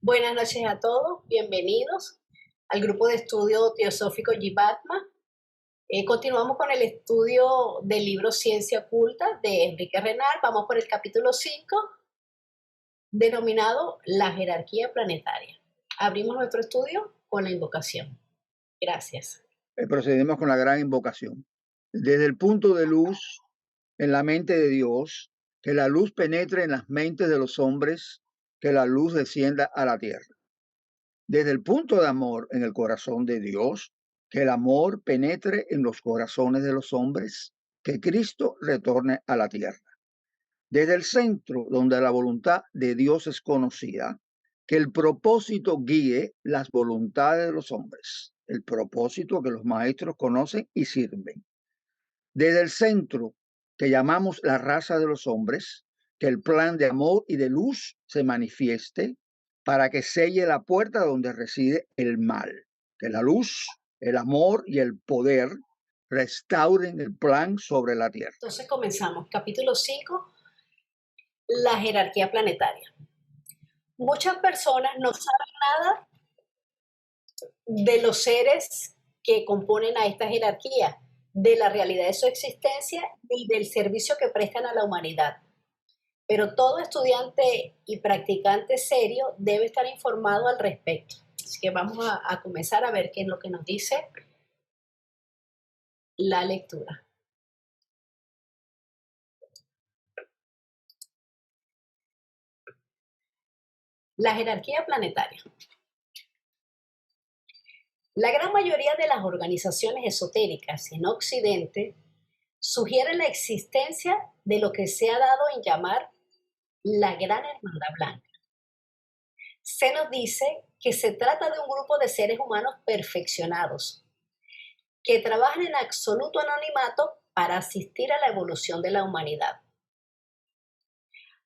Buenas noches a todos, bienvenidos al grupo de estudio teosófico Jivatma. Continuamos con el estudio del libro Ciencia Oculta de Enrique Renard. Vamos por el capítulo 5, denominado La jerarquía planetaria. Abrimos nuestro estudio con la invocación. Gracias. Procedemos con la gran invocación. Desde el punto de luz en la mente de Dios, que la luz penetre en las mentes de los hombres, que la luz descienda a la tierra. Desde el punto de amor en el corazón de Dios, que el amor penetre en los corazones de los hombres, que Cristo retorne a la tierra. Desde el centro donde la voluntad de Dios es conocida, que el propósito guíe las voluntades de los hombres, el propósito que los maestros conocen y sirven. Desde el centro que llamamos la raza de los hombres, que el plan de amor y de luz se manifieste para que selle la puerta donde reside el mal, que la luz, el amor y el poder restauren el plan sobre la tierra. Entonces comenzamos. Capítulo 5, la jerarquía planetaria. Muchas personas no saben nada de los seres que componen a esta jerarquía, de la realidad de su existencia y del servicio que prestan a la humanidad. Pero todo estudiante y practicante serio debe estar informado al respecto. Así que vamos a comenzar a ver qué es lo que nos dice la lectura. La jerarquía planetaria. La gran mayoría de las organizaciones esotéricas en Occidente sugieren la existencia de lo que se ha dado en llamar la Gran Hermandad Blanca. Se nos dice que se trata de un grupo de seres humanos perfeccionados, que trabajan en absoluto anonimato para asistir a la evolución de la humanidad.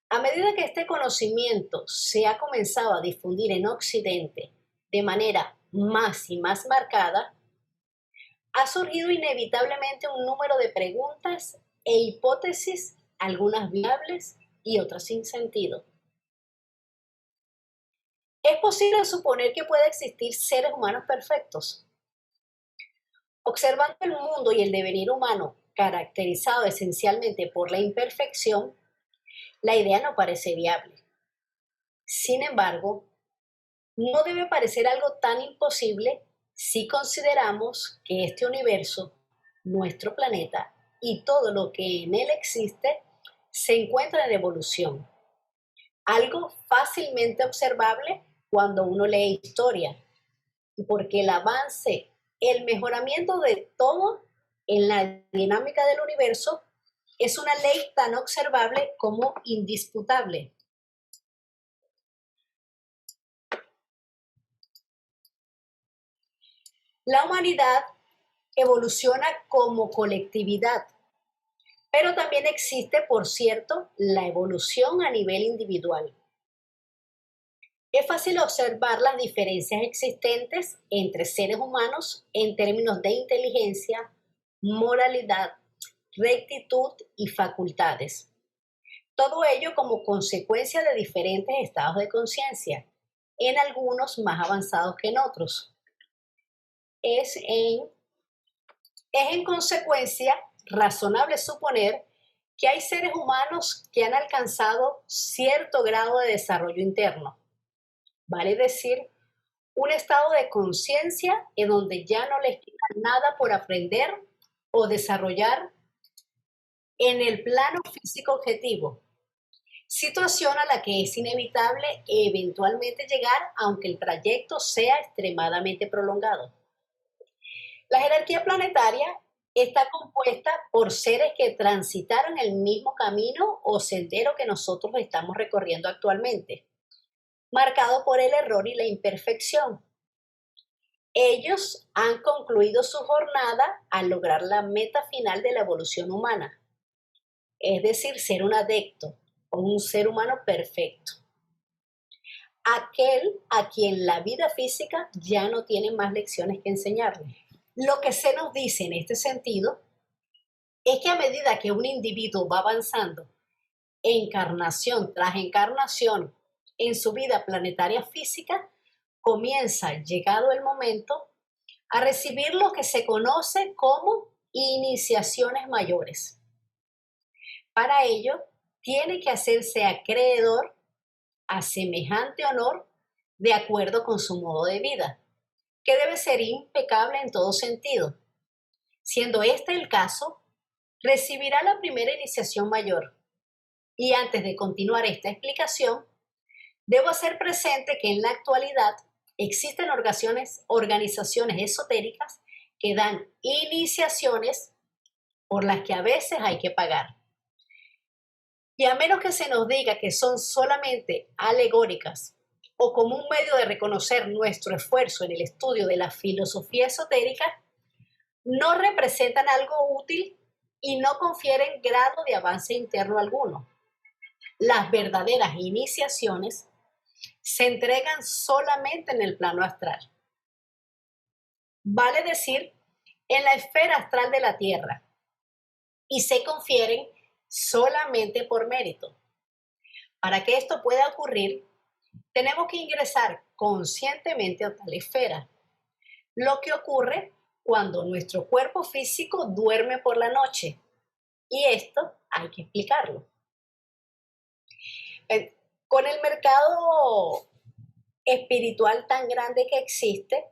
A medida que este conocimiento se ha comenzado a difundir en Occidente de manera más y más marcada, ha surgido inevitablemente un número de preguntas e hipótesis, algunas viables y otras sin sentido. ¿Es posible suponer que pueda existir seres humanos perfectos? Observando el mundo y el devenir humano caracterizado esencialmente por la imperfección, la idea no parece viable. Sin embargo, no debe parecer algo tan imposible si consideramos que este universo, nuestro planeta y todo lo que en él existe se encuentra en evolución. Algo fácilmente observable cuando uno lee historia, y porque el avance, el mejoramiento de todo en la dinámica del universo es una ley tan observable como indisputable. La humanidad evoluciona como colectividad, pero también existe, por cierto, la evolución a nivel individual. Es fácil observar las diferencias existentes entre seres humanos en términos de inteligencia, moralidad, rectitud y facultades. Todo ello como consecuencia de diferentes estados de conciencia, en algunos más avanzados que en otros. Es en consecuencia razonable suponer que hay seres humanos que han alcanzado cierto grado de desarrollo interno, vale decir, un estado de conciencia en donde ya no les queda nada por aprender o desarrollar en el plano físico objetivo, situación a la que es inevitable eventualmente llegar aunque el trayecto sea extremadamente prolongado. La jerarquía planetaria está compuesta por seres que transitaron el mismo camino o sendero que nosotros estamos recorriendo actualmente, marcado por el error y la imperfección. Ellos han concluido su jornada al lograr la meta final de la evolución humana, es decir, ser un adepto o un ser humano perfecto. Aquel a quien la vida física ya no tiene más lecciones que enseñarle. Lo que se nos dice en este sentido es que a medida que un individuo va avanzando, encarnación tras encarnación, en su vida planetaria física, comienza, llegado el momento, a recibir lo que se conoce como iniciaciones mayores. Para ello, tiene que hacerse acreedor a semejante honor de acuerdo con su modo de vida, que debe ser impecable en todo sentido. Siendo este el caso, recibirá la primera iniciación mayor. Y antes de continuar esta explicación, debo hacer presente que en la actualidad existen organizaciones esotéricas que dan iniciaciones por las que a veces hay que pagar. Y a menos que se nos diga que son solamente alegóricas o como un medio de reconocer nuestro esfuerzo en el estudio de la filosofía esotérica, no representan algo útil y no confieren grado de avance interno alguno. Las verdaderas iniciaciones se entregan solamente en el plano astral. Vale decir, en la esfera astral de la Tierra, y se confieren solamente por mérito. Para que esto pueda ocurrir, tenemos que ingresar conscientemente a tal esfera, lo que ocurre cuando nuestro cuerpo físico duerme por la noche. Y esto hay que explicarlo. Con el mercado espiritual tan grande que existe,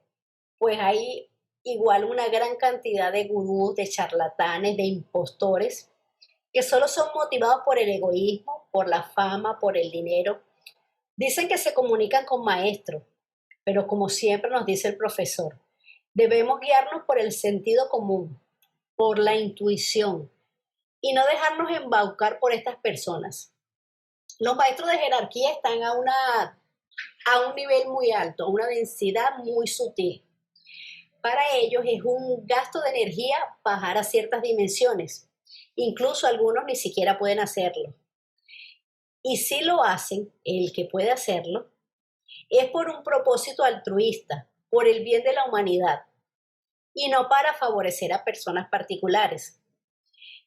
pues hay igual una gran cantidad de gurús, de charlatanes, de impostores, que solo son motivados por el egoísmo, por la fama, por el dinero. Dicen que se comunican con maestros, pero como siempre nos dice el profesor, debemos guiarnos por el sentido común, por la intuición, y no dejarnos embaucar por estas personas. Los maestros de jerarquía están a un nivel muy alto, a una densidad muy sutil. Para ellos es un gasto de energía bajar a ciertas dimensiones. Incluso algunos ni siquiera pueden hacerlo. Y si lo hacen, el que puede hacerlo, es por un propósito altruista, por el bien de la humanidad, y no para favorecer a personas particulares.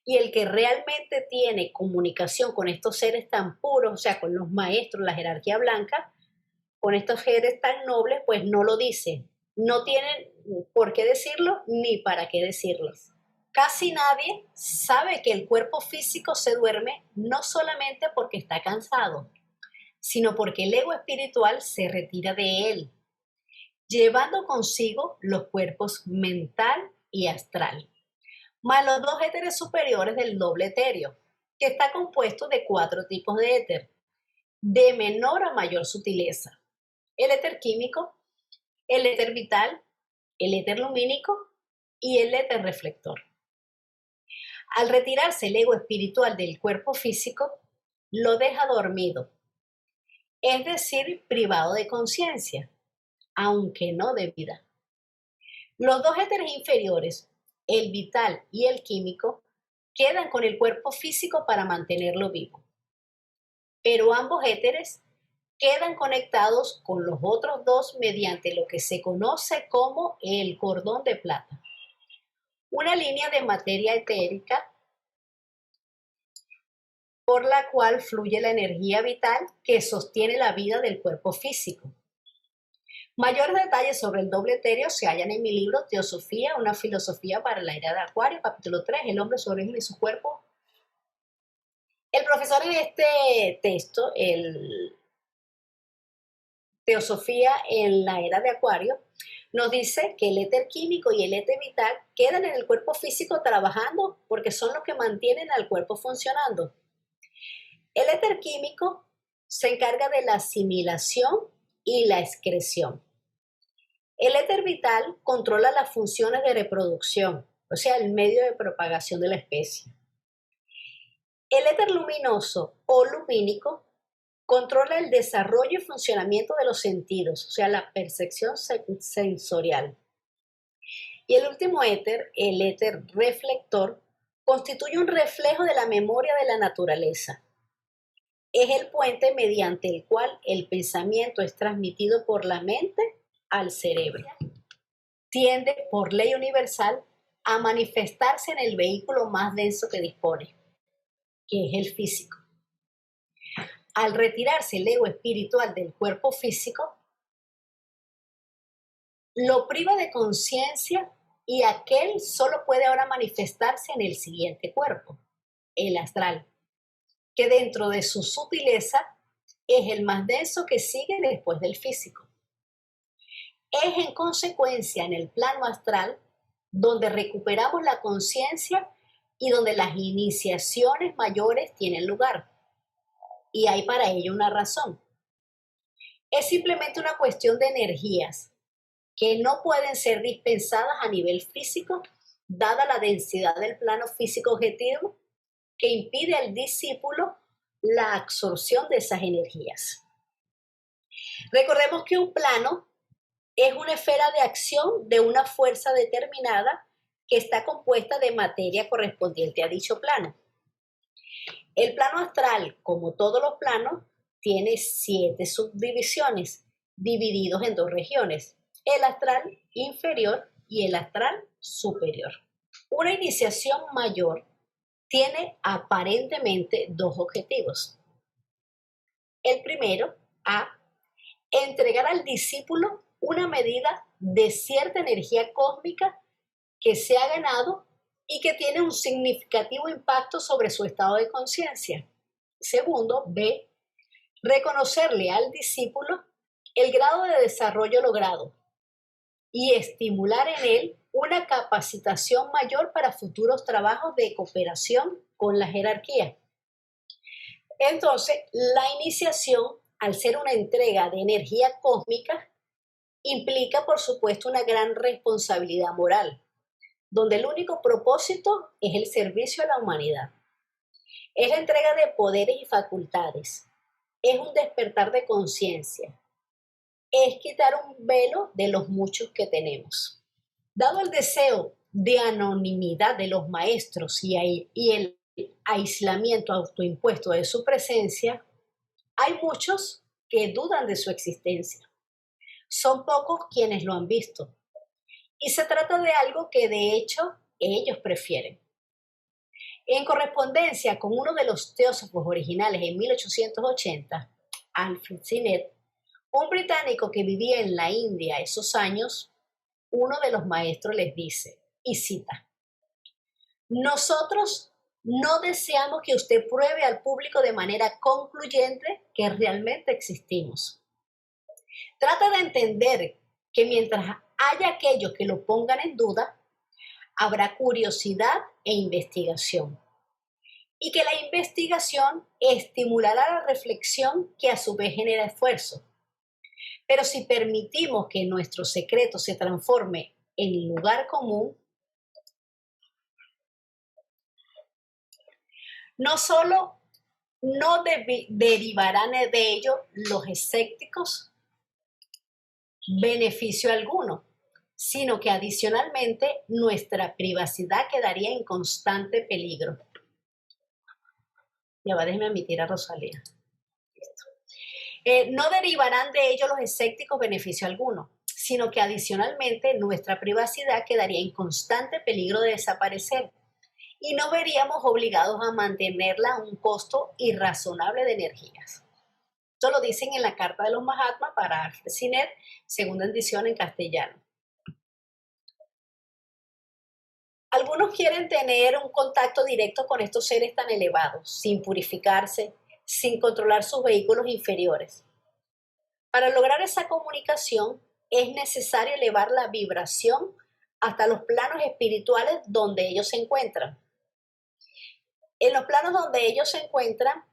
Y el que realmente tiene comunicación con estos seres tan puros, o sea, con los maestros, la jerarquía blanca, con estos seres tan nobles, pues no lo dice. No tienen por qué decirlo ni para qué decirlo. Casi nadie sabe que el cuerpo físico se duerme no solamente porque está cansado, sino porque el ego espiritual se retira de él, llevando consigo los cuerpos mental y astral, más los dos éteres superiores del doble etéreo, que está compuesto de 4 tipos de éter, de menor a mayor sutileza: el éter químico, el éter vital, el éter lumínico y el éter reflector. Al retirarse el ego espiritual del cuerpo físico, lo deja dormido, es decir, privado de conciencia, aunque no de vida. Los dos éteres inferiores, el vital y el químico, quedan con el cuerpo físico para mantenerlo vivo. Pero ambos éteres quedan conectados con los otros dos mediante lo que se conoce como el cordón de plata, una línea de materia etérica por la cual fluye la energía vital que sostiene la vida del cuerpo físico. Mayores detalles sobre el doble etéreo se hallan en mi libro Teosofía, una filosofía para la era de Acuario, capítulo 3, el hombre, su origen y su cuerpo. El profesor en este texto, el Teosofía en la era de Acuario, nos dice que el éter químico y el éter vital quedan en el cuerpo físico trabajando porque son los que mantienen al cuerpo funcionando. El éter químico se encarga de la asimilación y la excreción. El éter vital controla las funciones de reproducción, o sea, el medio de propagación de la especie. El éter luminoso o lumínico controla el desarrollo y funcionamiento de los sentidos, o sea, la percepción sensorial. Y el último éter, el éter reflector, constituye un reflejo de la memoria de la naturaleza. Es el puente mediante el cual el pensamiento es transmitido por la mente al cerebro. Tiende, por ley universal, a manifestarse en el vehículo más denso que dispone, que es el físico. al retirarse el ego espiritual del cuerpo físico, lo priva de conciencia y aquel solo puede ahora manifestarse en el siguiente cuerpo, el astral, que dentro de su sutileza es el más denso que sigue después del físico. Es en consecuencia en el plano astral donde recuperamos la conciencia y donde las iniciaciones mayores tienen lugar. Y hay para ello una razón. Es simplemente una cuestión de energías que no pueden ser dispensadas a nivel físico, dada la densidad del plano físico objetivo que impide al discípulo la absorción de esas energías. Recordemos que un plano es una esfera de acción de una fuerza determinada que está compuesta de materia correspondiente a dicho plano. El plano astral, como todos los planos, tiene 7 subdivisiones, divididos en 2 regiones, el astral inferior y el astral superior. Una iniciación mayor tiene aparentemente 2 objetivos. El primero, entregar al discípulo una medida de cierta energía cósmica que se ha ganado y que tiene un significativo impacto sobre su estado de conciencia. Segundo, B, reconocerle al discípulo el grado de desarrollo logrado y estimular en él una capacitación mayor para futuros trabajos de cooperación con la jerarquía. Entonces, la iniciación, al ser una entrega de energía cósmica, implica, por supuesto, una gran responsabilidad moral, donde el único propósito es el servicio a la humanidad. Es la entrega de poderes y facultades, es un despertar de conciencia, es quitar un velo de los muchos que tenemos. Dado el deseo de anonimidad de los maestros y el aislamiento autoimpuesto de su presencia, hay muchos que dudan de su existencia. Son pocos quienes lo han visto. Y se trata de algo que de hecho ellos prefieren. En correspondencia con uno de los teósofos originales en 1880, Alfred Sinnett, un británico que vivía en la India esos años, uno de los maestros les dice, y cita, nosotros no deseamos que usted pruebe al público de manera concluyente que realmente existimos. Trata de entender que mientras haya aquellos que lo pongan en duda, habrá curiosidad e investigación. Y que la investigación estimulará la reflexión que a su vez genera esfuerzo. Pero si permitimos que nuestro secreto se transforme en lugar común, no solo no derivarán de ello los escépticos beneficio alguno, sino que adicionalmente nuestra privacidad quedaría en constante peligro. Ya va, déjeme admitir a Rosalía. No derivarán de ello los escépticos beneficio alguno, sino que adicionalmente nuestra privacidad quedaría en constante peligro de desaparecer y nos veríamos obligados a mantenerla a un costo irrazonable de energías. Esto lo dicen en la Carta de los Mahatmas para Alfred Sinnett, segunda edición en castellano. Algunos quieren tener un contacto directo con estos seres tan elevados, sin purificarse, sin controlar sus vehículos inferiores. Para lograr esa comunicación es necesario elevar la vibración hasta los planos espirituales donde ellos se encuentran. En los planos donde ellos se encuentran,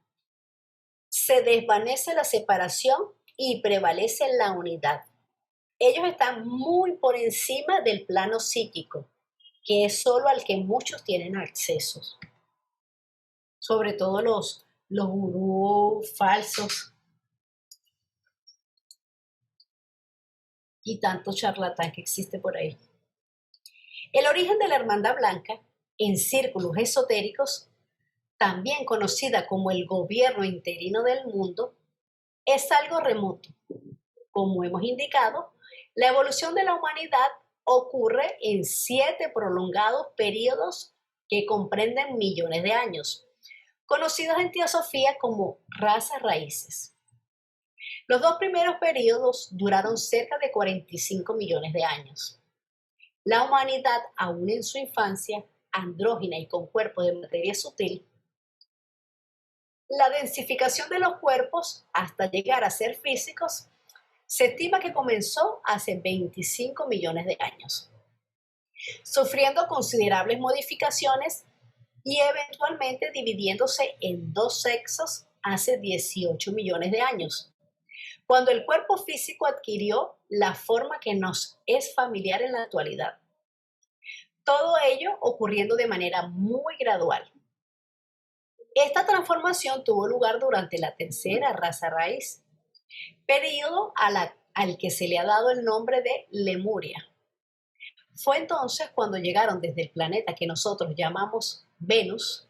se desvanece la separación y prevalece la unidad. Ellos están muy por encima del plano psíquico, que es solo al que muchos tienen acceso. Sobre todo los gurús falsos y tanto charlatán que existe por ahí. El origen de la Hermandad Blanca, en círculos esotéricos, también conocida como el gobierno interino del mundo, es algo remoto. Como hemos indicado, la evolución de la humanidad ocurre en 7 prolongados periodos que comprenden millones de años, conocidos en teosofía como razas raíces. Los dos primeros periodos duraron cerca de 45 millones de años. La humanidad, aún en su infancia, andrógina y con cuerpo de materia sutil, la densificación de los cuerpos hasta llegar a ser físicos se estima que comenzó hace 25 millones de años, sufriendo considerables modificaciones y eventualmente dividiéndose en dos sexos hace 18 millones de años, cuando el cuerpo físico adquirió la forma que nos es familiar en la actualidad. Todo ello ocurriendo de manera muy gradual. Esta transformación tuvo lugar durante la tercera raza raíz, periodo al que se le ha dado el nombre de Lemuria. Fue entonces cuando llegaron desde el planeta que nosotros llamamos Venus,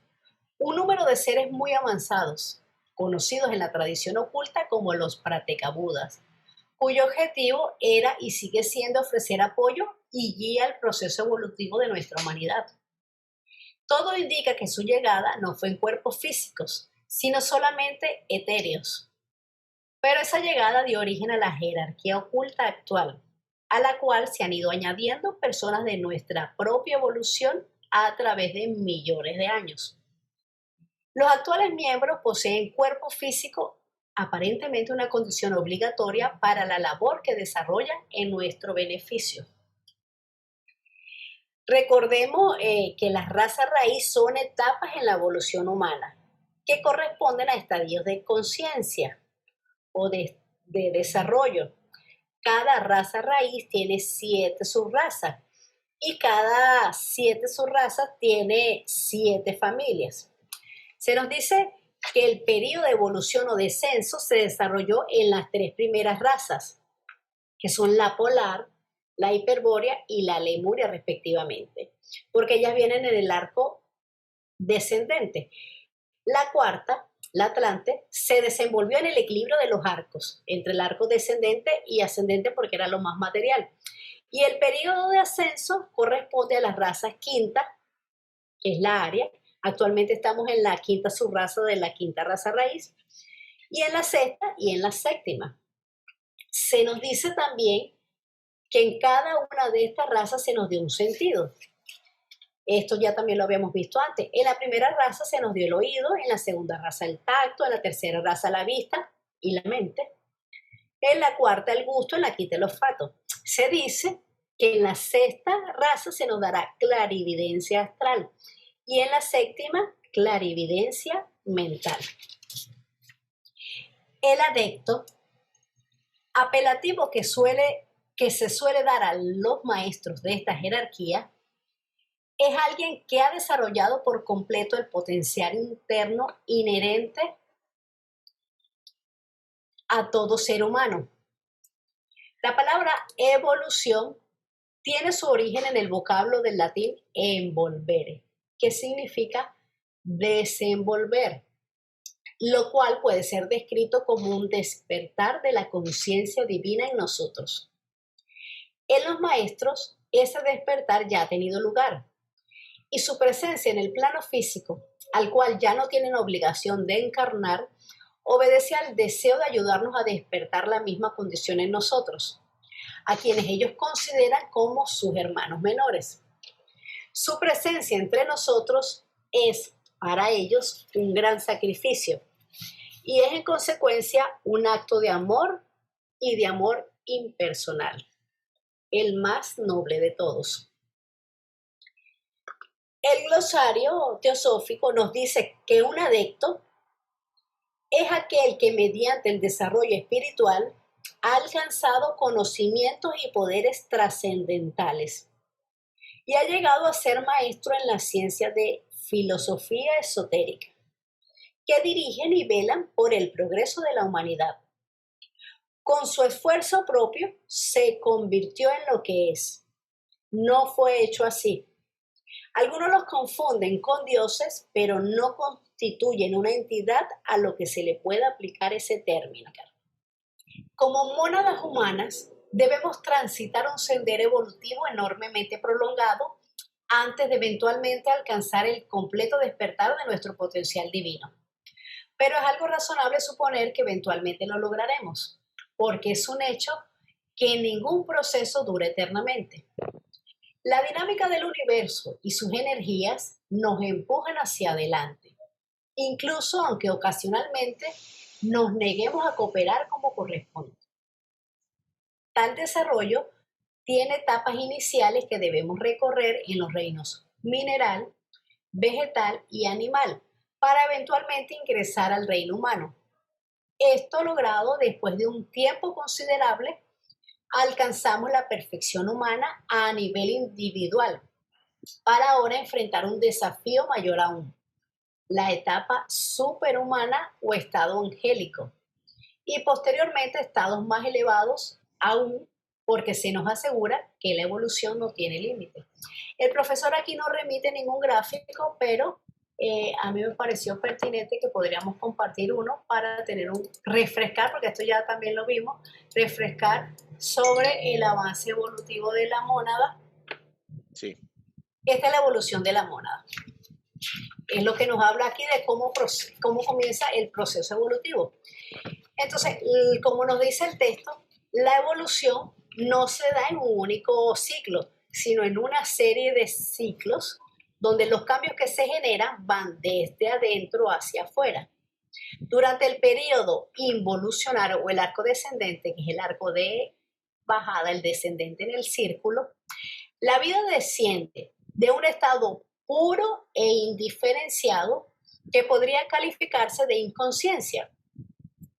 un número de seres muy avanzados, conocidos en la tradición oculta como los Pratekabudas, cuyo objetivo era y sigue siendo ofrecer apoyo y guía al proceso evolutivo de nuestra humanidad. Todo indica que su llegada no fue en cuerpos físicos, sino solamente etéreos. Pero esa llegada dio origen a la jerarquía oculta actual, a la cual se han ido añadiendo personas de nuestra propia evolución a través de millones de años. Los actuales miembros poseen cuerpo físico, aparentemente una condición obligatoria para la labor que desarrollan en nuestro beneficio. Recordemos que las razas raíz son etapas en la evolución humana que corresponden a estadios de conciencia o de desarrollo. Cada raza raíz tiene 7 subrazas y cada 7 subrazas tiene 7 familias. Se nos dice que el periodo de evolución o descenso se desarrolló en las 3 primeras razas, que son la polar, la hiperbórea y la lemuria respectivamente, porque ellas vienen en el arco descendente. La cuarta, la Atlante, se desenvolvió en el equilibrio de los arcos, entre el arco descendente y ascendente porque era lo más material. Y el periodo de ascenso corresponde a las razas quinta, que es la Aria. Actualmente estamos en la quinta subraza de la quinta raza raíz, y en la sexta y en la séptima. Se nos dice también que en cada una de estas razas se nos dio un sentido. Esto ya también lo habíamos visto antes. En la primera raza se nos dio el oído, en la segunda raza el tacto, en la tercera raza la vista y la mente, en la cuarta el gusto, en la quinta el olfato. Se dice que en la sexta raza se nos dará clarividencia astral y en la séptima clarividencia mental. El adepto, apelativo que se suele dar a los maestros de esta jerarquía, es alguien que ha desarrollado por completo el potencial interno inherente a todo ser humano. La palabra evolución tiene su origen en el vocablo del latín envolvere, que significa desenvolver, lo cual puede ser descrito como un despertar de la conciencia divina en nosotros. En los maestros, ese despertar ya ha tenido lugar y su presencia en el plano físico, al cual ya no tienen obligación de encarnar, obedece al deseo de ayudarnos a despertar la misma condición en nosotros, a quienes ellos consideran como sus hermanos menores. Su presencia entre nosotros es para ellos un gran sacrificio y es en consecuencia un acto de amor y de amor impersonal, el más noble de todos. El glosario teosófico nos dice que un adepto es aquel que mediante el desarrollo espiritual ha alcanzado conocimientos y poderes trascendentales y ha llegado a ser maestro en la ciencia de filosofía esotérica, que dirigen y velan por el progreso de la humanidad. Con su esfuerzo propio se convirtió en lo que es. No fue hecho así. Algunos los confunden con dioses, pero no constituyen una entidad a lo que se le pueda aplicar ese término. Como mónadas humanas, debemos transitar un sendero evolutivo enormemente prolongado antes de eventualmente alcanzar el completo despertar de nuestro potencial divino. Pero es algo razonable suponer que eventualmente lo lograremos, porque es un hecho que ningún proceso dura eternamente. La dinámica del universo y sus energías nos empujan hacia adelante, incluso aunque ocasionalmente nos neguemos a cooperar como corresponde. Tal desarrollo tiene etapas iniciales que debemos recorrer en los reinos mineral, vegetal y animal para eventualmente ingresar al reino humano. Esto logrado después de un tiempo considerable, alcanzamos la perfección humana a nivel individual para ahora enfrentar un desafío mayor aún, la etapa superhumana o estado angélico, y posteriormente estados más elevados aún, porque se nos asegura que la evolución no tiene límite. El profesor aquí no remite ningún gráfico, pero a mí me pareció pertinente que podríamos compartir uno para tener refrescar, porque esto ya también lo vimos, refrescar sobre el avance evolutivo de la mónada. Sí. Esta es la evolución de la mónada. Es lo que nos habla aquí de cómo comienza el proceso evolutivo. Entonces, como nos dice el texto, la evolución no se da en un único ciclo, sino en una serie de ciclos donde los cambios que se generan van desde adentro hacia afuera. Durante el periodo involucionario o el arco descendente, que es el arco de bajada, el descendente en el círculo, la vida desciende de un estado puro e indiferenciado que podría calificarse de inconsciencia,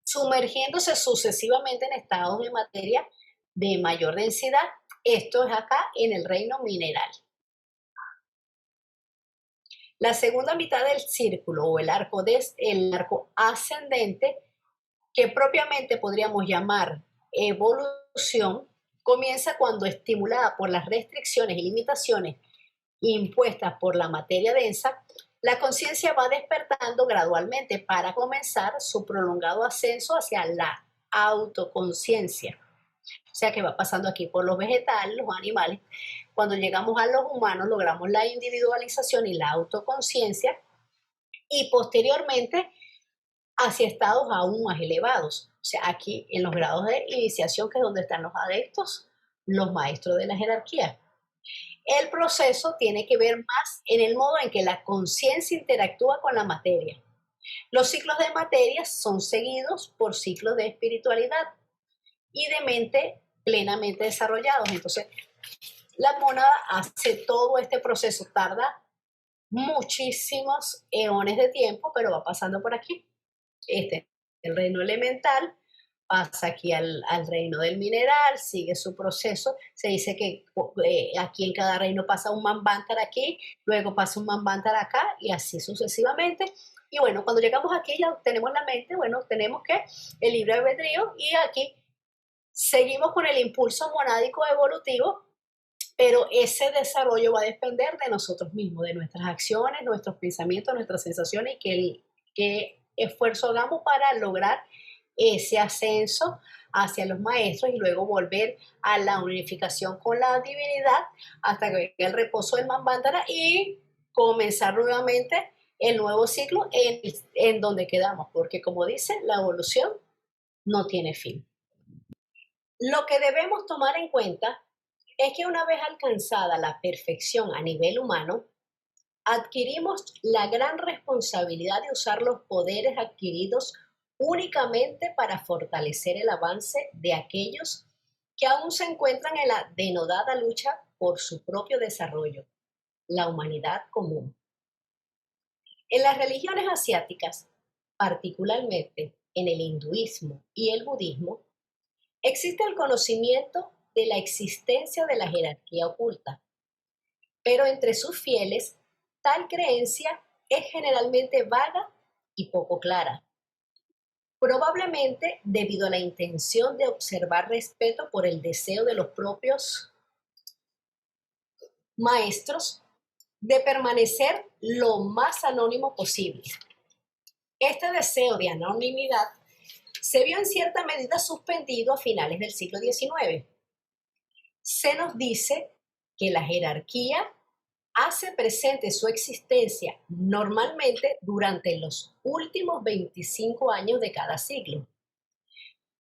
sumergiéndose sucesivamente en estados de materia de mayor densidad. Esto es acá en el reino mineral. La segunda mitad del círculo o el arco ascendente, que propiamente podríamos llamar evolución, comienza cuando, estimulada por las restricciones y limitaciones impuestas por la materia densa, la conciencia va despertando gradualmente para comenzar su prolongado ascenso hacia la autoconciencia. O sea que va pasando aquí por los vegetales, los animales. Cuando llegamos a los humanos logramos la individualización y la autoconciencia, y posteriormente hacia estados aún más elevados. O sea, aquí en los grados de iniciación, que es donde están los adeptos, los maestros de la jerarquía. El proceso tiene que ver más en el modo en que la conciencia interactúa con la materia. Los ciclos de materia son seguidos por ciclos de espiritualidad y de mente plenamente desarrollados. Entonces, la mónada hace todo este proceso, tarda muchísimos eones de tiempo, pero va pasando por aquí. El reino elemental pasa aquí al reino del mineral, sigue su proceso. Se dice que aquí en cada reino pasa un manvantara aquí, luego pasa un manvantara acá y así sucesivamente. Y bueno, cuando llegamos aquí ya tenemos la mente, bueno, tenemos que el libre albedrío, y aquí seguimos con el impulso monádico evolutivo, pero ese desarrollo va a depender de nosotros mismos, de nuestras acciones, nuestros pensamientos, nuestras sensaciones, y qué esfuerzo hagamos para lograr ese ascenso hacia los maestros y luego volver a la unificación con la divinidad hasta que venga el reposo del manvantara y comenzar nuevamente el nuevo ciclo en donde quedamos, porque como dice, la evolución no tiene fin. Lo que debemos tomar en cuenta es que una vez alcanzada la perfección a nivel humano, adquirimos la gran responsabilidad de usar los poderes adquiridos únicamente para fortalecer el avance de aquellos que aún se encuentran en la denodada lucha por su propio desarrollo, la humanidad común. En las religiones asiáticas, particularmente en el hinduismo y el budismo, existe el conocimiento de la existencia de la jerarquía oculta, pero entre sus fieles, tal creencia es generalmente vaga y poco clara. Probablemente debido a la intención de observar respeto por el deseo de los propios maestros de permanecer lo más anónimo posible. Este deseo de anonimidad se vio en cierta medida suspendido a finales del siglo XIX. Se nos dice que la jerarquía hace presente su existencia normalmente durante los últimos 25 años de cada siglo.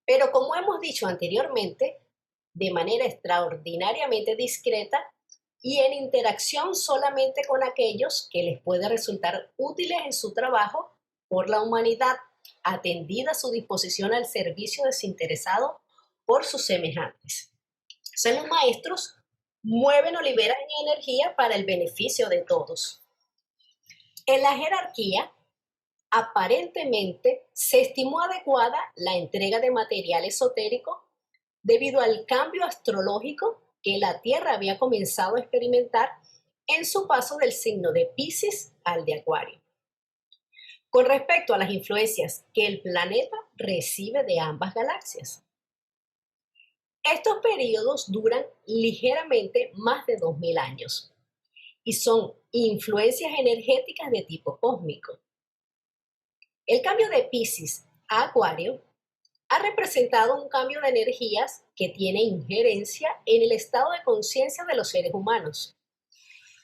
Pero como hemos dicho anteriormente, de manera extraordinariamente discreta y en interacción solamente con aquellos que les puede resultar útiles en su trabajo por la humanidad, atendida su disposición al servicio desinteresado por sus semejantes. O sea, los maestros mueven o liberan energía para el beneficio de todos. En la jerarquía, aparentemente se estimó adecuada la entrega de material esotérico debido al cambio astrológico que la Tierra había comenzado a experimentar en su paso del signo de Piscis al de Acuario. Con respecto a las influencias que el planeta recibe de ambas galaxias. Estos periodos duran ligeramente más de 2000 años y son influencias energéticas de tipo cósmico. El cambio de Piscis a Acuario ha representado un cambio de energías que tiene injerencia en el estado de conciencia de los seres humanos.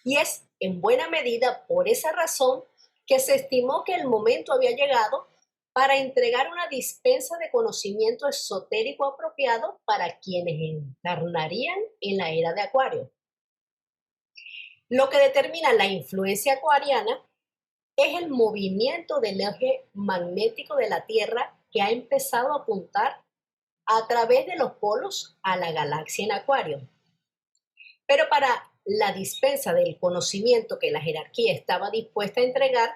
Y es en buena medida por esa razón que se estimó que el momento había llegado para entregar una dispensa de conocimiento esotérico apropiado para quienes encarnarían en la era de Acuario. Lo que determina la influencia acuariana es el movimiento del eje magnético de la Tierra que ha empezado a apuntar a través de los polos a la galaxia en Acuario. Pero para la dispensa del conocimiento que la jerarquía estaba dispuesta a entregar,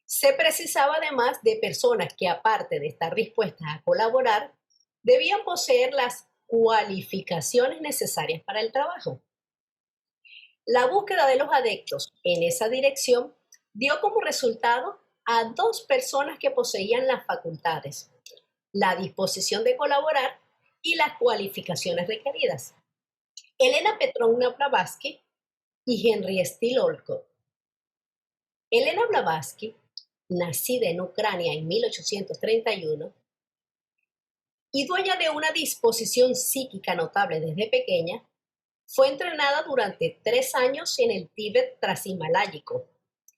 se precisaba además de personas que, aparte de estar dispuestas a colaborar, debían poseer las cualificaciones necesarias para el trabajo. La búsqueda de los adeptos en esa dirección dio como resultado a 2 personas que poseían las facultades, la disposición de colaborar y las cualificaciones requeridas: Elena Petrovna Blavatsky y Henry Steele Olcott. Elena Blavatsky, nacida en Ucrania en 1831 y dueña de una disposición psíquica notable desde pequeña, fue entrenada durante 3 años en el Tíbet transhimaláyico,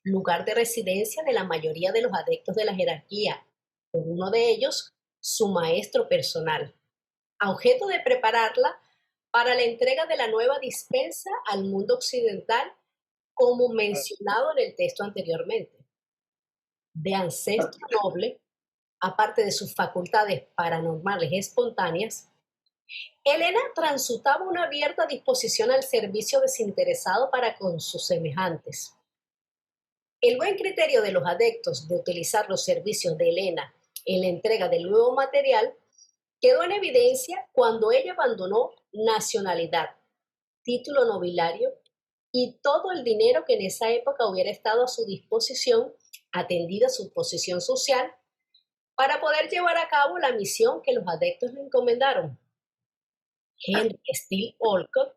lugar de residencia de la mayoría de los adeptos de la jerarquía, por uno de ellos, su maestro personal, a objeto de prepararla para la entrega de la nueva dispensa al mundo occidental, como mencionado en el texto anteriormente. De ancestro noble, aparte de sus facultades paranormales espontáneas, Elena transitaba una abierta disposición al servicio desinteresado para con sus semejantes. El buen criterio de los adeptos de utilizar los servicios de Elena en la entrega del nuevo material quedó en evidencia cuando ella abandonó nacionalidad, título nobiliario y todo el dinero que en esa época hubiera estado a su disposición, atendida su posición social, para poder llevar a cabo la misión que los adeptos le encomendaron. Henry Steele Olcott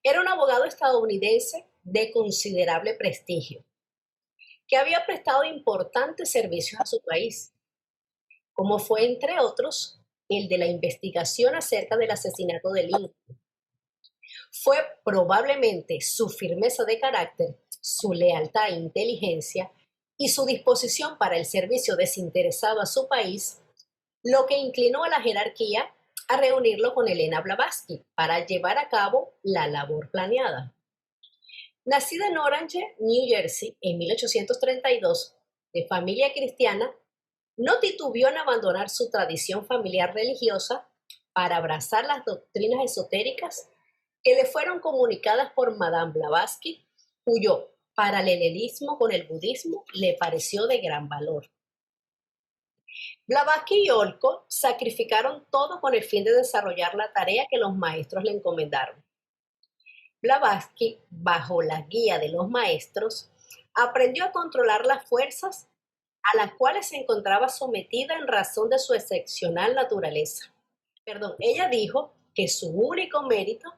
era un abogado estadounidense de considerable prestigio, que había prestado importantes servicios a su país, como fue, entre otros, el de la investigación acerca del asesinato de Lincoln. Fue probablemente su firmeza de carácter, su lealtad e inteligencia y su disposición para el servicio desinteresado a su país lo que inclinó a la jerarquía a reunirlo con Elena Blavatsky para llevar a cabo la labor planeada. Nacida en Orange, New Jersey, en 1832, de familia cristiana, no titubeó en abandonar su tradición familiar religiosa para abrazar las doctrinas esotéricas que le fueron comunicadas por Madame Blavatsky, cuyo paralelismo con el budismo le pareció de gran valor. Blavatsky y Olcott sacrificaron todo con el fin de desarrollar la tarea que los maestros le encomendaron. Blavatsky, bajo la guía de los maestros, aprendió a controlar las fuerzas a las cuales se encontraba sometida en razón de su excepcional naturaleza. Ella dijo que su único mérito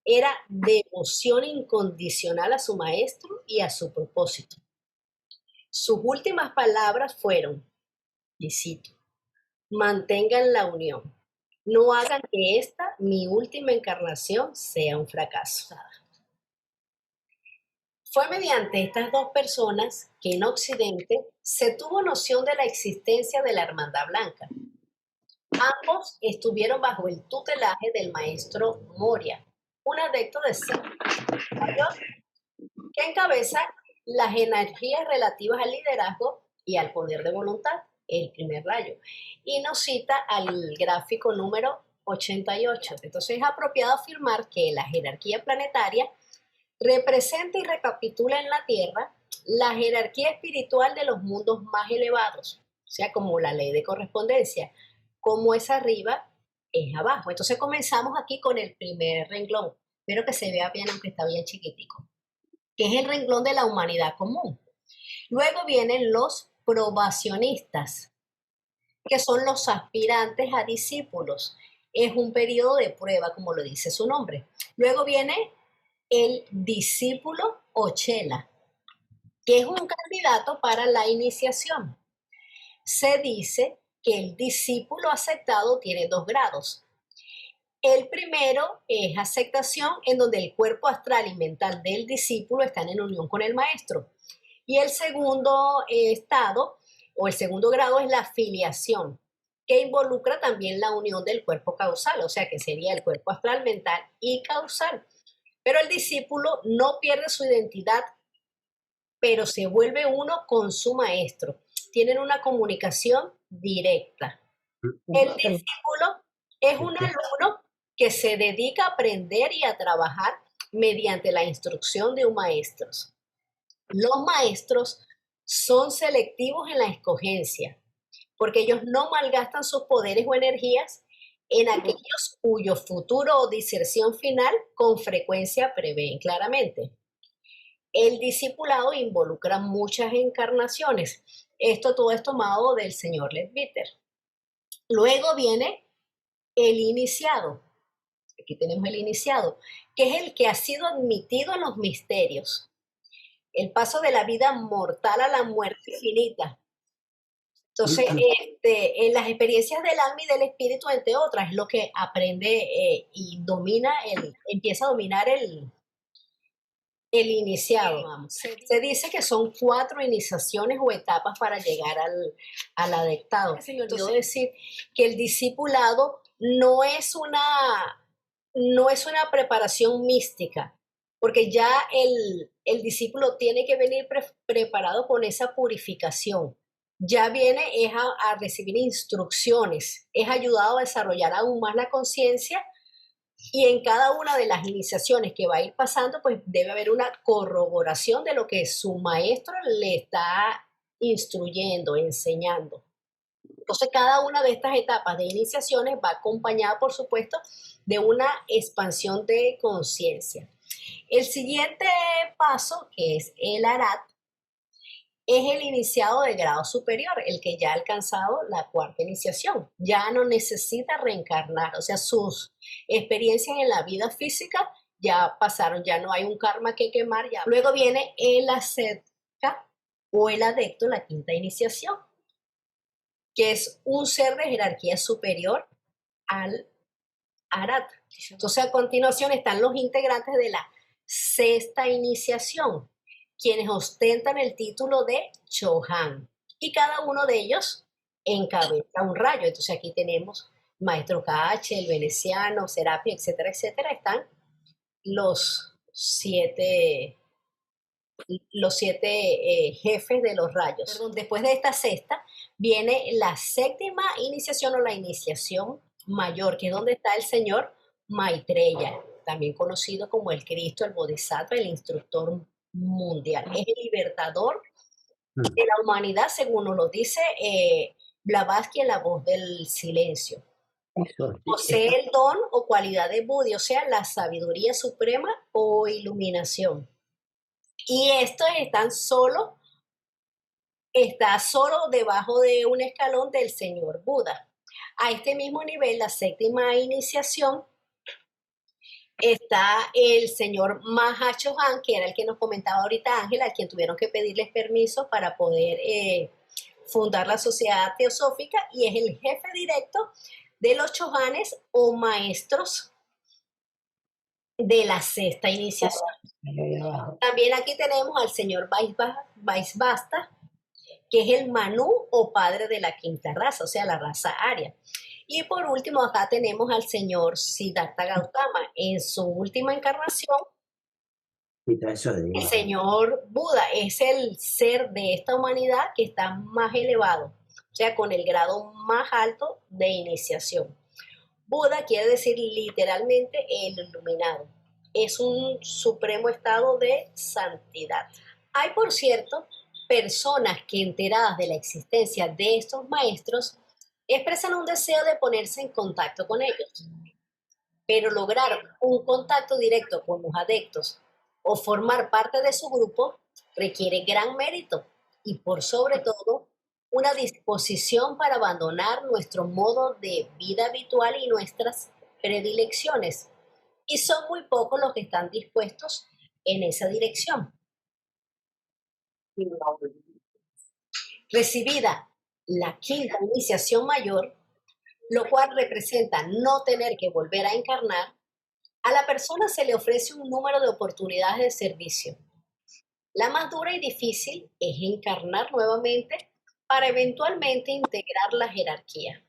era devoción incondicional a su maestro y a su propósito. Sus últimas palabras fueron, y cito: mantengan la unión, no hagan que esta, mi última encarnación, sea un fracaso. Fue mediante estas dos personas que en Occidente se tuvo noción de la existencia de la Hermandad Blanca. Ambos estuvieron bajo el tutelaje del maestro Moria, un adepto de Zen mayor que encabeza las energías relativas al liderazgo y al poder de voluntad, el primer rayo. Y nos cita al gráfico número 88. Entonces es apropiado afirmar que la jerarquía planetaria representa y recapitula en la Tierra la jerarquía espiritual de los mundos más elevados, o sea, como la ley de correspondencia, como es arriba, es abajo. Entonces comenzamos aquí con el primer renglón. Espero que se vea bien, aunque está bien chiquitico, que es el renglón de la humanidad común. Luego vienen los probacionistas, que son los aspirantes a discípulos. Es un periodo de prueba, como lo dice su nombre. Luego viene el discípulo o chela, que es un candidato para la iniciación. Se dice que el discípulo aceptado tiene 2 grados. El primero es aceptación, en donde el cuerpo astral y mental del discípulo están en unión con el maestro. Y el segundo estado o el segundo grado es la filiación, que involucra también la unión del cuerpo causal, o sea que sería el cuerpo astral, mental y causal. Pero el discípulo no pierde su identidad, pero se vuelve uno con su maestro. Tienen una comunicación directa. El discípulo es un alumno que se dedica a aprender y a trabajar mediante la instrucción de un maestro. Los maestros son selectivos en la escogencia, porque ellos no malgastan sus poderes o energías en aquellos cuyo futuro o diserción final con frecuencia prevén claramente. El discipulado involucra muchas encarnaciones. Todo es tomado del señor Leadbeater. Luego viene el iniciado. Aquí tenemos el iniciado, que es el que ha sido admitido en los misterios. El paso de la vida mortal a la muerte infinita. Entonces, en las experiencias del alma y del espíritu, entre otras, es lo que aprende y domina, empieza a dominar el iniciado. Vamos. Se dice que son 4 iniciaciones o etapas para llegar al adeptado. Se me olvidó decir que el discipulado no es una preparación mística, porque ya el discípulo tiene que venir preparado con esa purificación. Ya viene es a recibir instrucciones, es ayudado a desarrollar aún más la conciencia, y en cada una de las iniciaciones que va a ir pasando, pues debe haber una corroboración de lo que su maestro le está instruyendo, enseñando. Entonces, cada una de estas etapas de iniciaciones va acompañada, por supuesto, de una expansión de conciencia. El siguiente paso, que es el Arat, es el iniciado de grado superior, el que ya ha alcanzado la 4ª iniciación. Ya no necesita reencarnar, o sea, sus experiencias en la vida física ya pasaron, ya no hay un karma que quemar. Ya. Luego viene el ascetka o el adepto, la 5ª iniciación, que es un ser de jerarquía superior al Arat. Entonces, a continuación están los integrantes de la 6ª iniciación, quienes ostentan el título de Chohan, y cada uno de ellos encabeza un rayo. Entonces aquí tenemos Maestro Cache, el veneciano, Serapis, etcétera, etcétera. Están los 7 jefes de los rayos. Perdón, después de esta 6ª viene la 7ª iniciación o la iniciación mayor, que es donde está el señor Maitreya, también conocido como el Cristo, el Bodhisattva, el instructor mundial. Es el libertador de la humanidad, según nos lo dice Blavatsky en La voz del silencio. Posee el don o cualidad de Buddha, o sea, la sabiduría suprema o iluminación. Y estos está solo debajo de un escalón del señor Buda. A este mismo nivel, la 7ª iniciación, está el señor Maha Chohan, que era el que nos comentaba ahorita Ángela, a quien tuvieron que pedirles permiso para poder fundar la Sociedad Teosófica, y es el jefe directo de los Chohanes o maestros de la sexta iniciación. También aquí tenemos al señor Vaisbasta, que es el Manú o padre de la quinta raza, o sea, la raza aria. Y por último, acá tenemos al señor Siddhartha Gautama. En su última encarnación, el señor Buda es el ser de esta humanidad que está más elevado, o sea, con el grado más alto de iniciación. Buda quiere decir literalmente el iluminado. Es un supremo estado de santidad. Hay, por cierto, personas que enteradas de la existencia de estos maestros expresan un deseo de ponerse en contacto con ellos, pero lograr un contacto directo con los adeptos o formar parte de su grupo requiere gran mérito y por sobre todo una disposición para abandonar nuestro modo de vida habitual y nuestras predilecciones. Y son muy pocos los que están dispuestos en esa dirección. Recibida la quinta iniciación mayor, lo cual representa no tener que volver a encarnar, a la persona se le ofrece un número de oportunidades de servicio. La más dura y difícil es encarnar nuevamente para eventualmente integrar la jerarquía.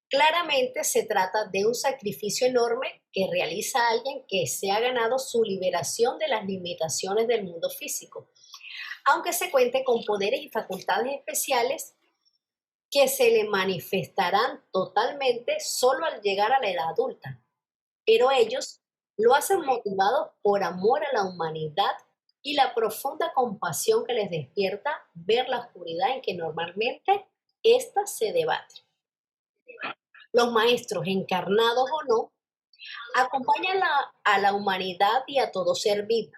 Claramente se trata de un sacrificio enorme que realiza alguien que se ha ganado su liberación de las limitaciones del mundo físico, aunque se cuente con poderes y facultades especiales que se le manifestarán totalmente solo al llegar a la edad adulta. Pero ellos lo hacen motivados por amor a la humanidad y la profunda compasión que les despierta ver la oscuridad en que normalmente ésta se debate. Los maestros, encarnados o no, acompañan a la humanidad y a todo ser vivo.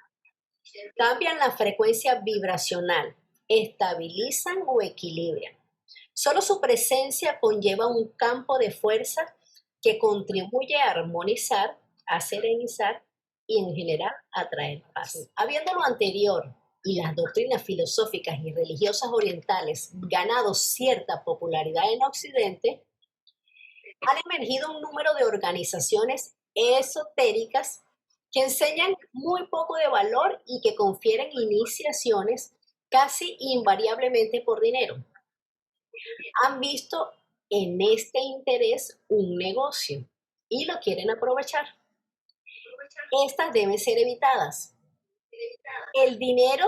Cambian la frecuencia vibracional, estabilizan o equilibran. Solo su presencia conlleva un campo de fuerza que contribuye a armonizar, a serenizar y en general a traer paz. Habiendo lo anterior y las doctrinas filosóficas y religiosas orientales ganado cierta popularidad en Occidente, han emergido un número de organizaciones esotéricas que enseñan muy poco de valor y que confieren iniciaciones casi invariablemente por dinero. Han visto en este interés un negocio y lo quieren aprovechar. Estas deben ser evitadas. El dinero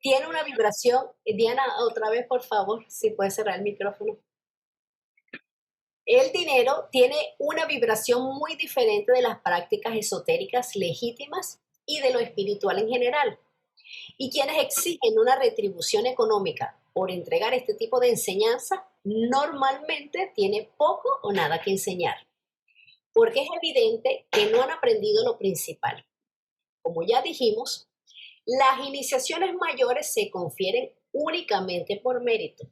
tiene una vibración. Diana, otra vez, por favor, si puedes cerrar el micrófono. El dinero tiene una vibración muy diferente de las prácticas esotéricas legítimas y de lo espiritual en general. Y quienes exigen una retribución económica por entregar este tipo de enseñanza normalmente tiene poco o nada que enseñar, porque es evidente que no han aprendido lo principal. Como ya dijimos, las iniciaciones mayores se confieren únicamente por mérito.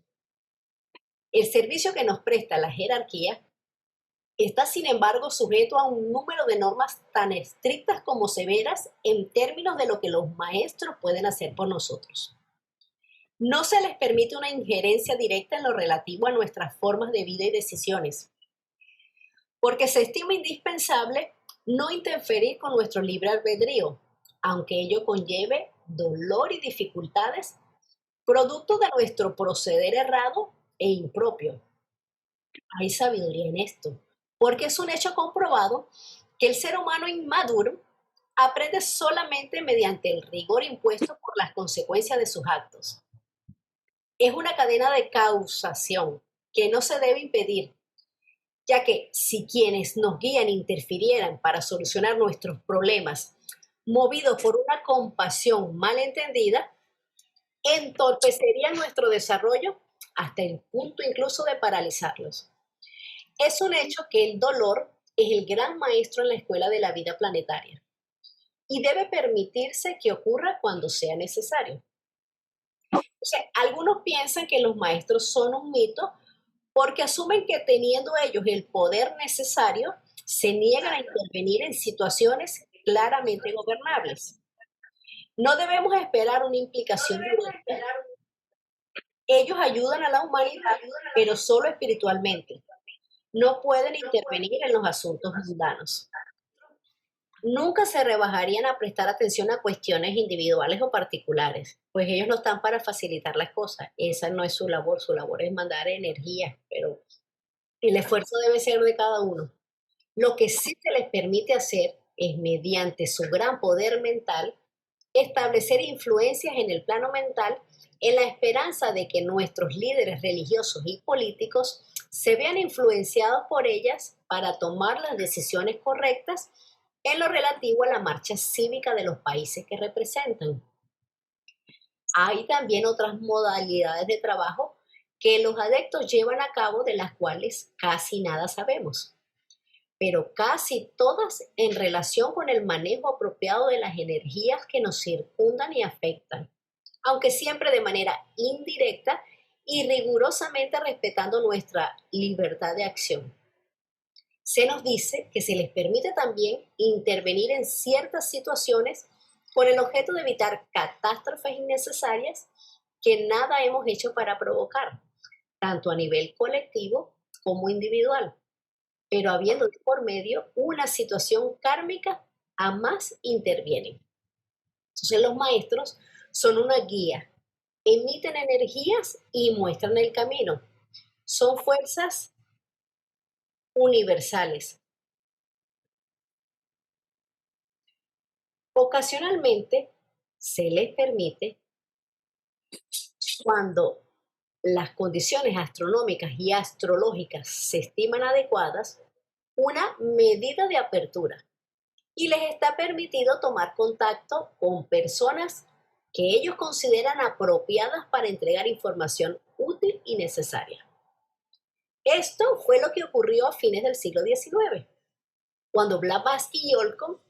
El servicio que nos presta la jerarquía está, sin embargo, sujeto a un número de normas tan estrictas como severas en términos de lo que los maestros pueden hacer por nosotros. No se les permite una injerencia directa en lo relativo a nuestras formas de vida y decisiones, porque se estima indispensable no interferir con nuestro libre albedrío, aunque ello conlleve dolor y dificultades, producto de nuestro proceder errado e impropio. Hay sabiduría en esto, porque es un hecho comprobado que el ser humano inmaduro aprende solamente mediante el rigor impuesto por las consecuencias de sus actos. Es una cadena de causación que no se debe impedir, ya que si quienes nos guían interfirieran para solucionar nuestros problemas, movidos por una compasión malentendida, entorpecerían nuestro desarrollo hasta el punto incluso de paralizarlos. Es un hecho que el dolor es el gran maestro en la escuela de la vida planetaria y debe permitirse que ocurra cuando sea necesario. O sea, algunos piensan que los maestros son un mito porque asumen que teniendo ellos el poder necesario, se niegan a intervenir en situaciones claramente gobernables. No debemos esperar una implicación directa. Ellos ayudan a la humanidad, pero solo espiritualmente. No pueden intervenir en los asuntos mundanos. Nunca se rebajarían a prestar atención a cuestiones individuales o particulares, pues ellos no están para facilitar las cosas. Esa no es su labor es mandar energía, pero el esfuerzo debe ser de cada uno. Lo que sí se les permite hacer es, mediante su gran poder mental, establecer influencias en el plano mental en la esperanza de que nuestros líderes religiosos y políticos se vean influenciados por ellas para tomar las decisiones correctas en lo relativo a la marcha cívica de los países que representan. Hay también otras modalidades de trabajo que los adeptos llevan a cabo de las cuales casi nada sabemos, pero casi todas en relación con el manejo apropiado de las energías que nos circundan y afectan, aunque siempre de manera indirecta y rigurosamente respetando nuestra libertad de acción. Se nos dice que se les permite también intervenir en ciertas situaciones con el objeto de evitar catástrofes innecesarias que nada hemos hecho para provocar, tanto a nivel colectivo como individual, pero habiendo de por medio una situación kármica, jamás intervienen. Entonces los maestros son una guía, emiten energías y muestran el camino. Son fuerzas universales. Ocasionalmente se les permite, cuando las condiciones astronómicas y astrológicas se estiman adecuadas, una medida de apertura y les está permitido tomar contacto con personas que ellos consideran apropiadas para entregar información útil y necesaria. Esto fue lo que ocurrió a fines del siglo XIX, cuando Blavatsky y Olcott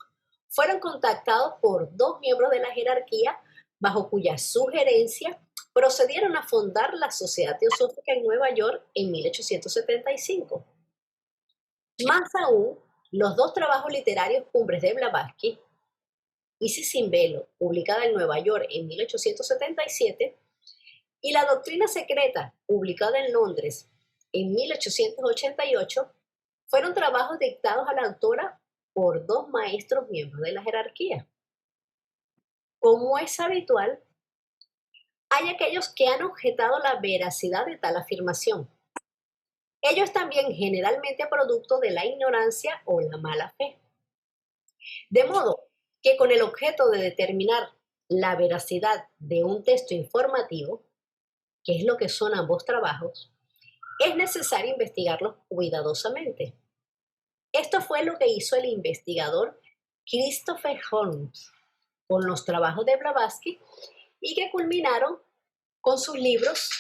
fueron contactados por dos miembros de la jerarquía bajo cuya sugerencia procedieron a fundar la Sociedad Teosófica en Nueva York en 1875. Más aún, los dos trabajos literarios cumbres de Blavatsky, Isis sin velo, publicada en Nueva York en 1877, y La doctrina secreta, publicada en Londres en 1888, fueron trabajos dictados a la autora por dos maestros miembros de la jerarquía. Como es habitual, hay aquellos que han objetado la veracidad de tal afirmación. Ello es también generalmente producto de la ignorancia o la mala fe. De modo que con el objeto de determinar la veracidad de un texto informativo, que es lo que son ambos trabajos, es necesario investigarlos cuidadosamente. Esto fue lo que hizo el investigador Christopher Holmes con los trabajos de Blavatsky y que culminaron con sus libros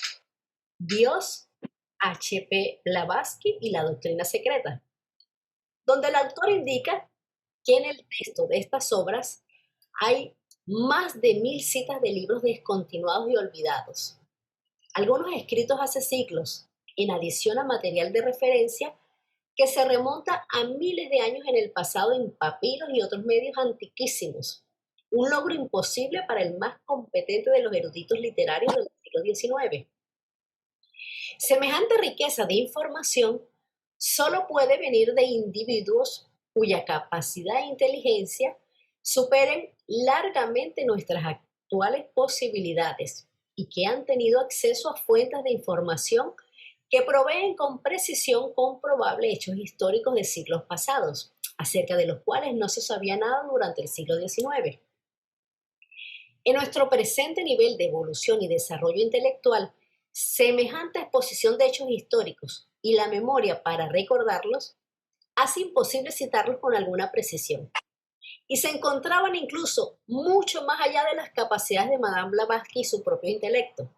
Dios, H.P. Blavatsky y La doctrina secreta, donde el autor indica que en el texto de estas obras hay más de 1000 citas de libros descontinuados y olvidados, algunos escritos hace siglos, en adición a material de referencia que se remonta a miles de años en el pasado en papiros y otros medios antiquísimos, un logro imposible para el más competente de los eruditos literarios del siglo XIX. Semejante riqueza de información solo puede venir de individuos cuya capacidad e inteligencia superen largamente nuestras actuales posibilidades y que han tenido acceso a fuentes de información que proveen con precisión comprobable hechos históricos de siglos pasados, acerca de los cuales no se sabía nada durante el siglo XIX. En nuestro presente nivel de evolución y desarrollo intelectual, semejante exposición de hechos históricos y la memoria para recordarlos hace imposible citarlos con alguna precisión. Y se encontraban incluso mucho más allá de las capacidades de Madame Blavatsky y su propio intelecto.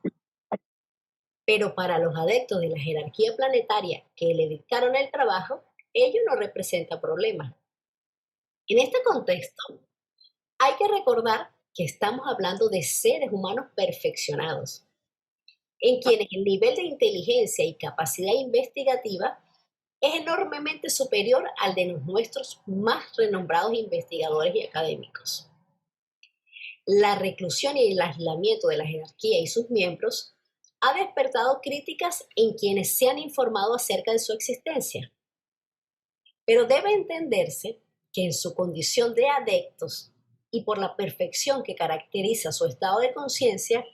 Pero para los adeptos de la jerarquía planetaria que le dictaron el trabajo, ello no representa problema. En este contexto, hay que recordar que estamos hablando de seres humanos perfeccionados, en quienes el nivel de inteligencia y capacidad investigativa es enormemente superior al de nuestros más renombrados investigadores y académicos. La reclusión y el aislamiento de la jerarquía y sus miembros ha despertado críticas en quienes se han informado acerca de su existencia. Pero debe entenderse que en su condición de adeptos y por la perfección que caracteriza su estado de conciencia,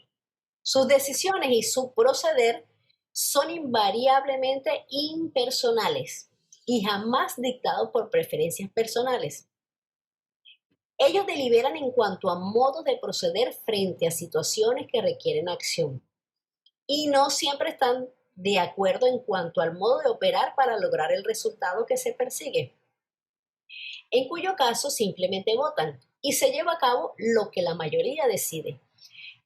sus decisiones y su proceder son invariablemente impersonales y jamás dictados por preferencias personales. Ellos deliberan en cuanto a modos de proceder frente a situaciones que requieren acción y no siempre están de acuerdo en cuanto al modo de operar para lograr el resultado que se persigue, en cuyo caso simplemente votan y se lleva a cabo lo que la mayoría decide,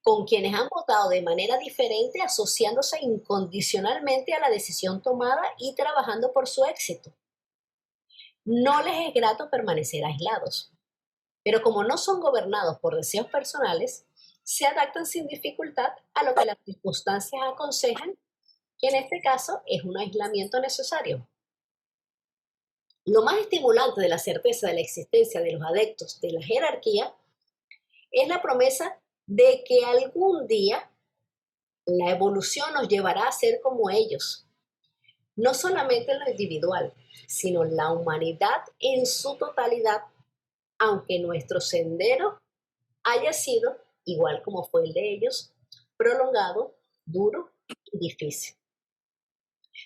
con quienes han votado de manera diferente, asociándose incondicionalmente a la decisión tomada y trabajando por su éxito. No les es grato permanecer aislados, pero como no son gobernados por deseos personales, se adaptan sin dificultad a lo que las circunstancias aconsejan, que en este caso es un aislamiento necesario. Lo más estimulante de la certeza de la existencia de los adeptos de la jerarquía es la promesa de que algún día la evolución nos llevará a ser como ellos, no solamente en lo individual, sino la humanidad en su totalidad, aunque nuestro sendero haya sido, igual como fue el de ellos, prolongado, duro y difícil.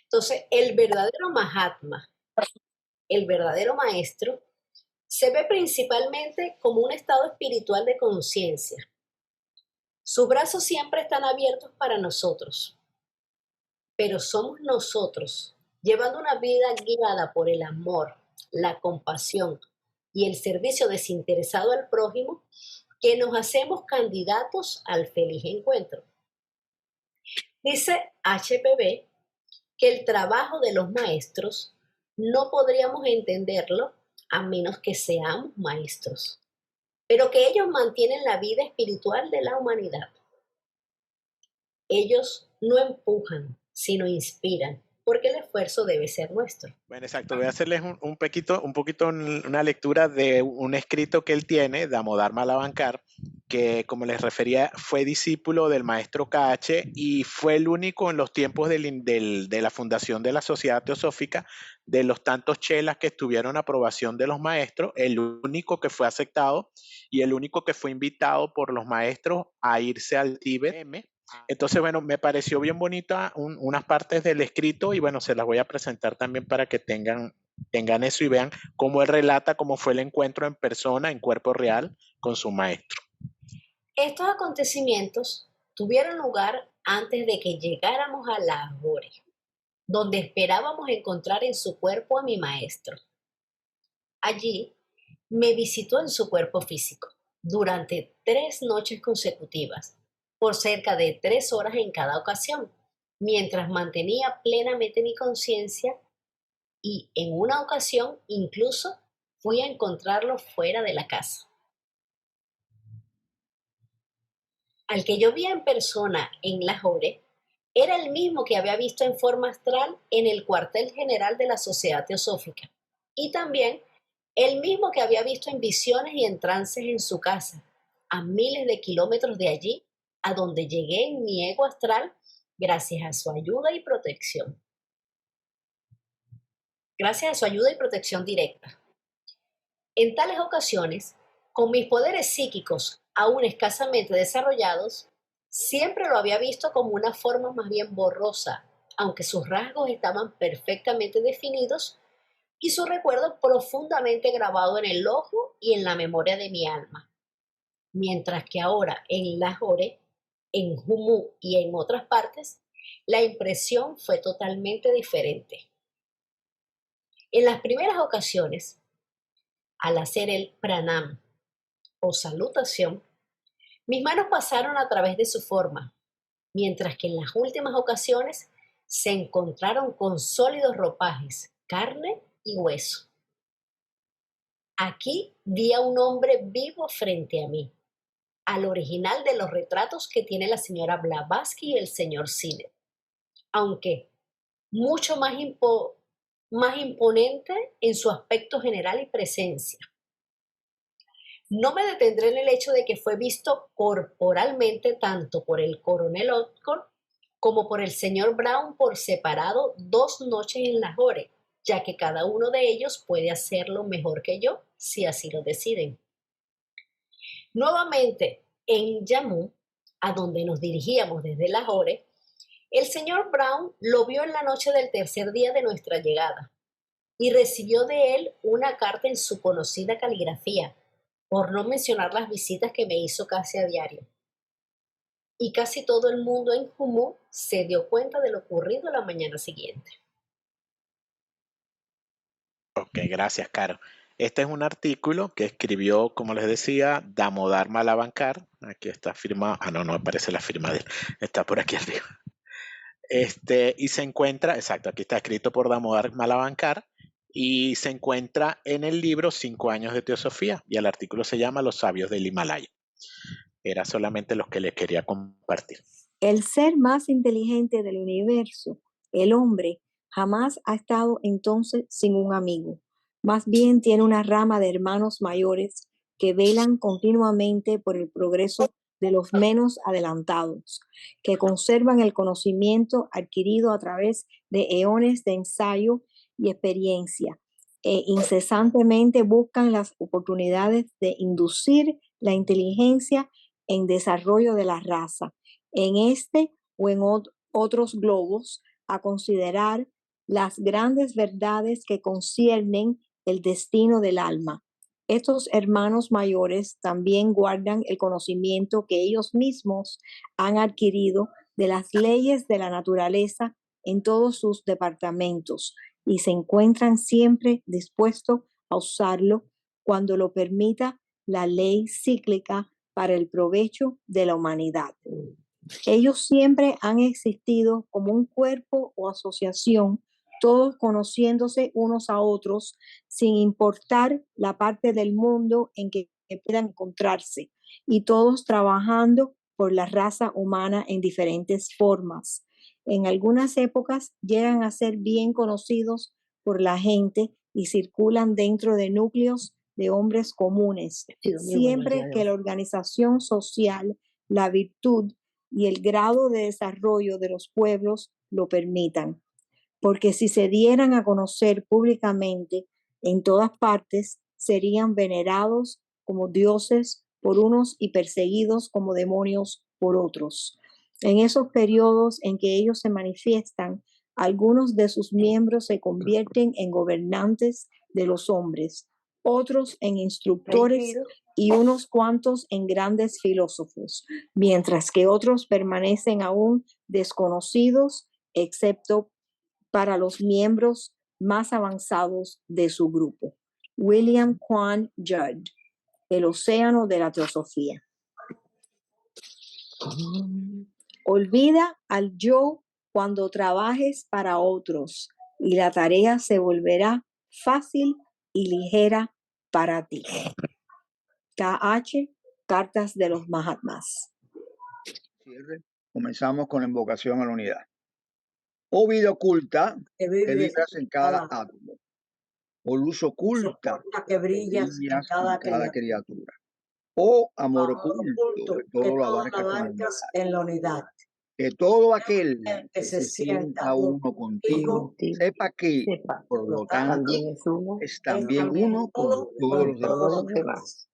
Entonces, el verdadero Mahatma, el verdadero maestro, se ve principalmente como un estado espiritual de conciencia. Sus brazos siempre están abiertos para nosotros, pero somos nosotros, llevando una vida guiada por el amor, la compasión y el servicio desinteresado al prójimo, que nos hacemos candidatos al feliz encuentro. Dice HPB que el trabajo de los maestros no podríamos entenderlo a menos que seamos maestros, pero que ellos mantienen la vida espiritual de la humanidad. Ellos no empujan, sino inspiran, porque el esfuerzo debe ser nuestro. Bueno, exacto. Voy a hacerles un poquito una lectura de un escrito que él tiene, Damodar Malavankar, que, como les refería, fue discípulo del maestro KH y fue el único en los tiempos de la fundación de la Sociedad Teosófica, de los tantos chelas que estuvieron a aprobación de los maestros, el único que fue aceptado y el único que fue invitado por los maestros a irse al Tíbet. Entonces, bueno, me pareció bien bonita unas partes del escrito y bueno, se las voy a presentar también para que tengan eso y vean cómo él relata cómo fue el encuentro en persona, en cuerpo real, con su maestro. Estos acontecimientos tuvieron lugar antes de que llegáramos a Lahore, donde esperábamos encontrar en su cuerpo a mi maestro. Allí me visitó en su cuerpo físico durante 3 noches consecutivas, por cerca de 3 horas en cada ocasión, mientras mantenía plenamente mi conciencia, y en una ocasión incluso fui a encontrarlo fuera de la casa. Al que yo vi en persona en Lahore era el mismo que había visto en forma astral en el cuartel general de la Sociedad Teosófica, y también el mismo que había visto en visiones y en trances en su casa, a miles de kilómetros de allí, a donde llegué en mi ego astral gracias a su ayuda y protección. Gracias a su ayuda y protección directa. En tales ocasiones, con mis poderes psíquicos aún escasamente desarrollados, siempre lo había visto como una forma más bien borrosa, aunque sus rasgos estaban perfectamente definidos y su recuerdo profundamente grabado en el ojo y en la memoria de mi alma. Mientras que ahora en Lahore, en Jammu y en otras partes, la impresión fue totalmente diferente. En las primeras ocasiones, al hacer el pranam o salutación, mis manos pasaron a través de su forma, mientras que en las últimas ocasiones se encontraron con sólidos ropajes, carne y hueso. Aquí vi a un hombre vivo frente a mí, al original de los retratos que tiene la señora Blavatsky y el señor Siller, aunque mucho más imponente en su aspecto general y presencia. No me detendré en el hecho de que fue visto corporalmente tanto por el coronel Oscar como por el señor Brown por separado 2 noches en Lahore, ya que cada uno de ellos puede hacerlo mejor que yo si así lo deciden. Nuevamente, en Jammu, a donde nos dirigíamos desde Lahore, el señor Brown lo vio en la noche del tercer día de nuestra llegada y recibió de él una carta en su conocida caligrafía, por no mencionar las visitas que me hizo casi a diario. Y casi todo el mundo en Jammu se dio cuenta de lo ocurrido la mañana siguiente. Ok, gracias, Caro. Este es un artículo que escribió, como les decía, Damodar Malavankar. Aquí está firmado. Ah, no, no aparece la firma de él. Está por aquí arriba. Y se encuentra, exacto, aquí está escrito por Damodar Malavankar y se encuentra en el libro 5 años de teosofía y el artículo se llama Los sabios del Himalaya. Era solamente los que les quería compartir. El ser más inteligente del universo, el hombre, jamás ha estado entonces sin un amigo. Más bien tiene una rama de hermanos mayores que velan continuamente por el progreso de los menos adelantados, que conservan el conocimiento adquirido a través de eones de ensayo y experiencia, e incesantemente buscan las oportunidades de inducir la inteligencia en desarrollo de la raza, en este o en otros globos, a considerar las grandes verdades que conciernen el destino del alma. Estos hermanos mayores también guardan el conocimiento que ellos mismos han adquirido de las leyes de la naturaleza en todos sus departamentos y se encuentran siempre dispuestos a usarlo cuando lo permita la ley cíclica para el provecho de la humanidad. Ellos siempre han existido como un cuerpo o asociación, todos conociéndose unos a otros, sin importar la parte del mundo en que puedan encontrarse, y todos trabajando por la raza humana en diferentes formas. En algunas épocas llegan a ser bien conocidos por la gente y circulan dentro de núcleos de hombres comunes, siempre que la organización social, la virtud y el grado de desarrollo de los pueblos lo permitan. Porque si se dieran a conocer públicamente en todas partes, serían venerados como dioses por unos y perseguidos como demonios por otros. En esos periodos en que ellos se manifiestan, algunos de sus miembros se convierten en gobernantes de los hombres, otros en instructores y unos cuantos en grandes filósofos, mientras que otros permanecen aún desconocidos, excepto para los miembros más avanzados de su grupo. William Quan Judd, El océano de la teosofía. Olvida al yo cuando trabajes para otros y la tarea se volverá fácil y ligera para ti. K.H. Cartas de los Mahatmas. Comenzamos con la invocación a la unidad. Oh vida oculta que vibras en cada átomo. Oh luz oculta que brillas en cada criatura. Oh amor oculto que todo lo abarcas en la unidad. Que todo aquel que se sienta uno contigo sepa que, por lo tanto, es también uno con todos los demás.